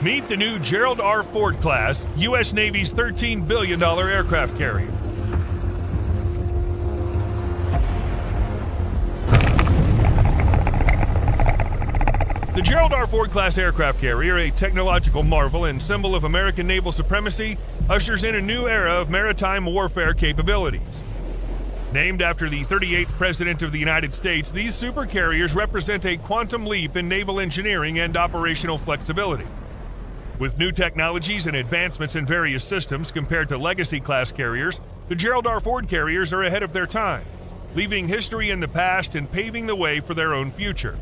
Meet the new Gerald R. Ford class, U.S. Navy's $13 billion aircraft carrier. The Gerald R. Ford class aircraft carrier, a technological marvel and symbol of American naval supremacy, ushers in a new era of maritime warfare capabilities. Named after the 38th President of the United States, these supercarriers represent a quantum leap in naval engineering and operational flexibility. With new technologies and advancements in various systems compared to legacy-class carriers, the Gerald R. Ford carriers are ahead of their time, leaving history in the past and paving the way for their own future.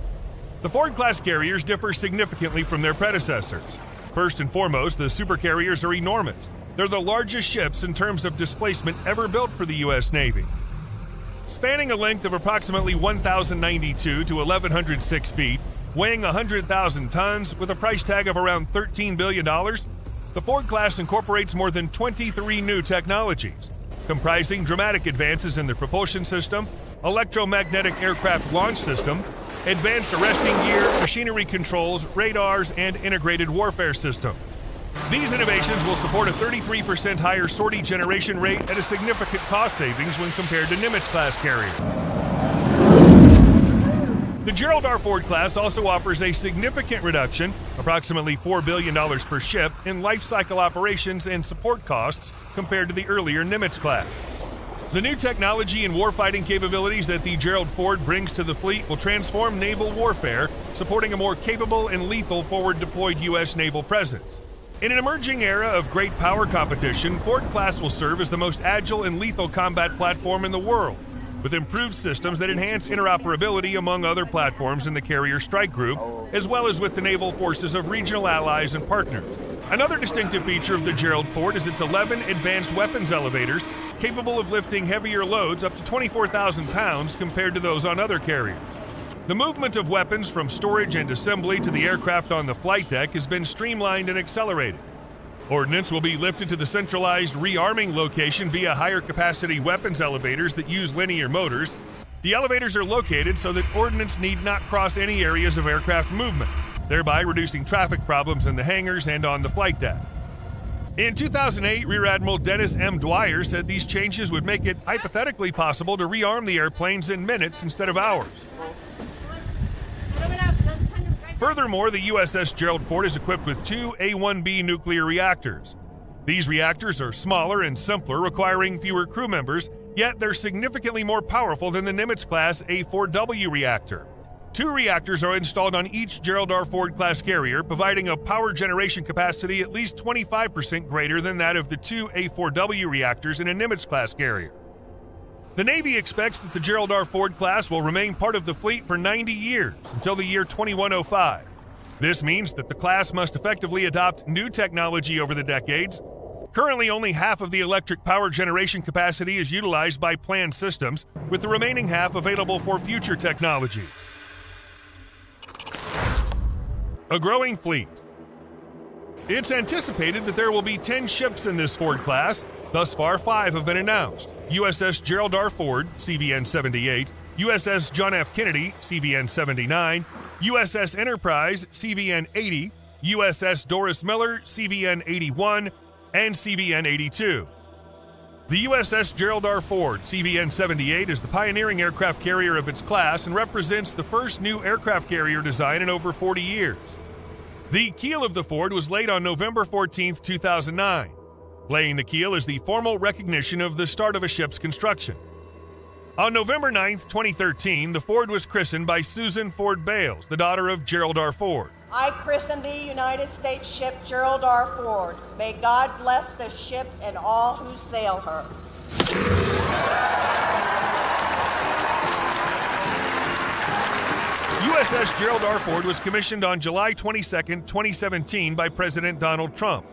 The Ford-class carriers differ significantly from their predecessors. First and foremost, the supercarriers are enormous. They're the largest ships in terms of displacement ever built for the U.S. Navy. Spanning a length of approximately 1,092 to 1,106 feet, weighing 100,000 tons with a price tag of around $13 billion, the Ford class incorporates more than 23 new technologies, comprising dramatic advances in the propulsion system, electromagnetic aircraft launch system, advanced arresting gear, machinery controls, radars, and integrated warfare systems. These innovations will support a 33% higher sortie generation rate at a significant cost savings when compared to Nimitz-class carriers. The Gerald R. Ford class also offers a significant reduction, approximately $4 billion per ship, in life cycle operations and support costs compared to the earlier Nimitz class. The new technology and warfighting capabilities that the Gerald Ford brings to the fleet will transform naval warfare, supporting a more capable and lethal forward-deployed U.S. naval presence. In an emerging era of great power competition, Ford class will serve as the most agile and lethal combat platform in the world, with improved systems that enhance interoperability among other platforms in the carrier strike group, as well as with the naval forces of regional allies and partners. Another distinctive feature of the Gerald Ford is its 11 advanced weapons elevators, capable of lifting heavier loads up to 24,000 pounds compared to those on other carriers. The movement of weapons from storage and assembly to the aircraft on the flight deck has been streamlined and accelerated. Ordnance will be lifted to the centralized rearming location via higher capacity weapons elevators that use linear motors. The elevators are located so that ordnance need not cross any areas of aircraft movement, thereby reducing traffic problems in the hangars and on the flight deck. In 2008, Rear Admiral Dennis M. Dwyer said these changes would make it hypothetically possible to rearm the airplanes in minutes instead of hours. Furthermore, the USS Gerald Ford is equipped with two A-1B nuclear reactors. These reactors are smaller and simpler, requiring fewer crew members, yet they're significantly more powerful than the Nimitz-class A-4W reactor. Two reactors are installed on each Gerald R. Ford class carrier, providing a power generation capacity at least 25% greater than that of the two A-4W reactors in a Nimitz-class carrier. The Navy expects that the Gerald R. Ford class will remain part of the fleet for 90 years, until the year 2105. This means that the class must effectively adopt new technology over the decades. Currently, only half of the electric power generation capacity is utilized by planned systems, with the remaining half available for future technologies. A growing fleet. It's anticipated that there will be 10 ships in this Ford class. Thus far, 5 have been announced: USS Gerald R. Ford, CVN-78, USS John F. Kennedy, CVN-79, USS Enterprise, CVN-80, USS Doris Miller, CVN-81, and CVN-82. The USS Gerald R. Ford, CVN-78, is the pioneering aircraft carrier of its class and represents the first new aircraft carrier design in over 40 years. The keel of the Ford was laid on November 14, 2009. Laying the keel is the formal recognition of the start of a ship's construction. On November 9, 2013, the Ford was christened by Susan Ford Bales, the daughter of Gerald R. Ford. I christen the United States ship Gerald R. Ford. May God bless the ship and all who sail her. USS Gerald R. Ford was commissioned on July 22, 2017 by President Donald Trump.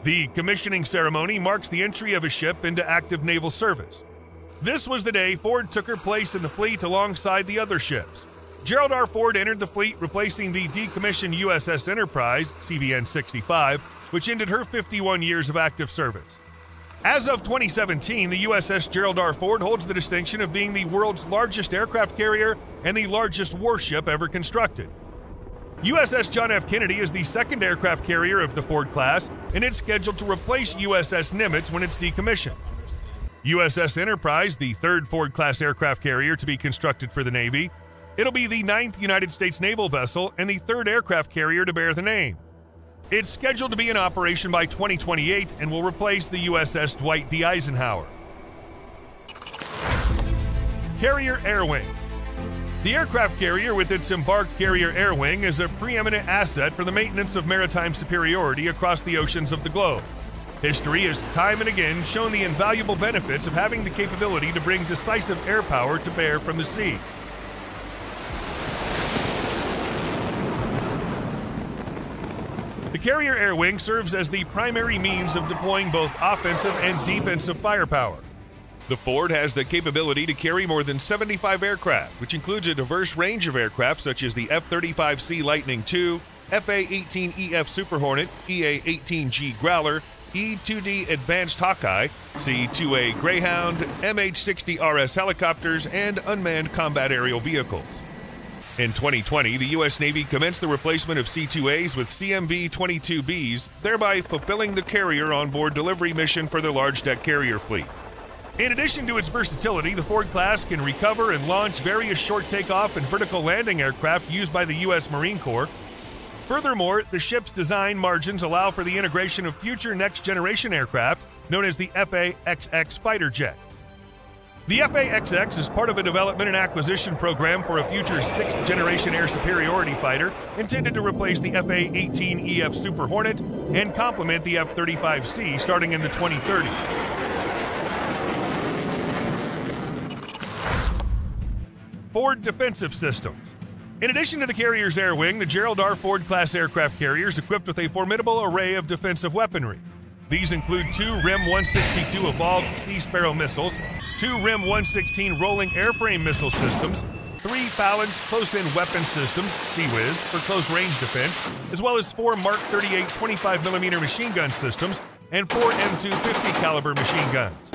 The commissioning ceremony marks the entry of a ship into active naval service. This was the day Ford took her place in the fleet alongside the other ships. Gerald R. Ford entered the fleet, replacing the decommissioned USS Enterprise, CVN-65, which ended her 51 years of active service. As of 2017, the USS Gerald R. Ford holds the distinction of being the world's largest aircraft carrier and the largest warship ever constructed. USS John F. Kennedy is the second aircraft carrier of the Ford class, and it's scheduled to replace USS Nimitz when it's decommissioned. USS Enterprise, the third Ford-class aircraft carrier to be constructed for the Navy. It'll be the 9th United States naval vessel and the third aircraft carrier to bear the name. It's scheduled to be in operation by 2028 and will replace the USS Dwight D. Eisenhower. Carrier Air Wing. The aircraft carrier with its embarked carrier air wing is a preeminent asset for the maintenance of maritime superiority across the oceans of the globe. History has time and again shown the invaluable benefits of having the capability to bring decisive air power to bear from the sea. The carrier air wing serves as the primary means of deploying both offensive and defensive firepower. The Ford has the capability to carry more than 75 aircraft, which includes a diverse range of aircraft such as the F-35C Lightning II, FA-18EF Super Hornet, EA-18G Growler, E-2D Advanced Hawkeye, C-2A Greyhound, MH-60RS helicopters, and unmanned combat aerial vehicles. In 2020, the U.S. Navy commenced the replacement of C-2As with CMV-22Bs, thereby fulfilling the carrier on-board delivery mission for the large deck carrier fleet. In addition to its versatility, the Ford class can recover and launch various short takeoff and vertical landing aircraft used by the U.S. Marine Corps. Furthermore, the ship's design margins allow for the integration of future next-generation aircraft known as the FA-XX fighter jet. The FA-XX is part of a development and acquisition program for a future sixth-generation air superiority fighter intended to replace the FA-18EF Super Hornet and complement the F-35C starting in the 2030s. Ford Defensive Systems. In addition to the carrier's air wing, the Gerald R. Ford class aircraft carrier is equipped with a formidable array of defensive weaponry. These include 2 RIM-162 Evolved Sea Sparrow missiles, 2 RIM-116 rolling airframe missile systems, 3 Fallon's close-in weapon systems, CWIS, for close-range defense, as well as 4 Mark 38 25mm machine gun systems and 4 M250 caliber machine guns.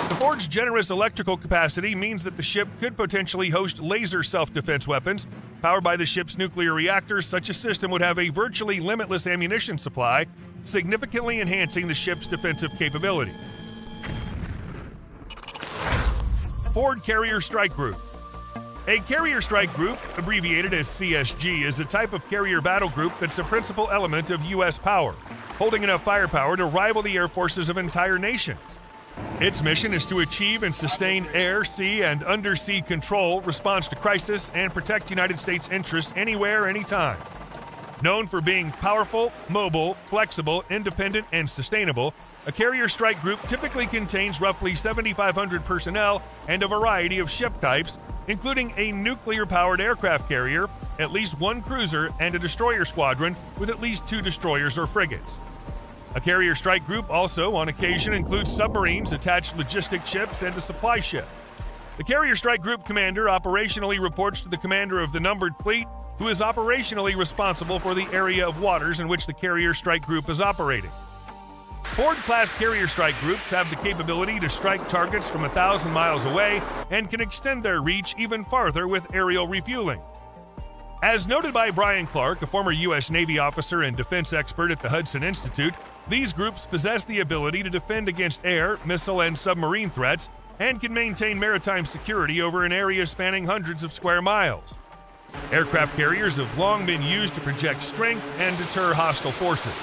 The Ford's generous electrical capacity means that the ship could potentially host laser self-defense weapons. Powered by the ship's nuclear reactors, such a system would have a virtually limitless ammunition supply, significantly enhancing the ship's defensive capability. Ford Carrier Strike Group. A Carrier Strike Group, abbreviated as CSG, is a type of carrier battle group that's a principal element of U.S. power, holding enough firepower to rival the air forces of entire nations. Its mission is to achieve and sustain air, sea, and undersea control, response to crisis, and protect United States interests anywhere, anytime. Known for being powerful, mobile, flexible, independent, and sustainable, a carrier strike group typically contains roughly 7,500 personnel and a variety of ship types, including a nuclear-powered aircraft carrier, at least 1 cruiser, and a destroyer squadron with at least 2 destroyers or frigates. A carrier strike group also, on occasion, includes submarines, attached logistic ships, and a supply ship. The carrier strike group commander operationally reports to the commander of the numbered fleet, who is operationally responsible for the area of waters in which the carrier strike group is operating. Ford-class carrier strike groups have the capability to strike targets from 1,000 miles away and can extend their reach even farther with aerial refueling. As noted by Brian Clark, a former U.S. Navy officer and defense expert at the Hudson Institute, these groups possess the ability to defend against air, missile, and submarine threats and can maintain maritime security over an area spanning hundreds of square miles. Aircraft carriers have long been used to project strength and deter hostile forces.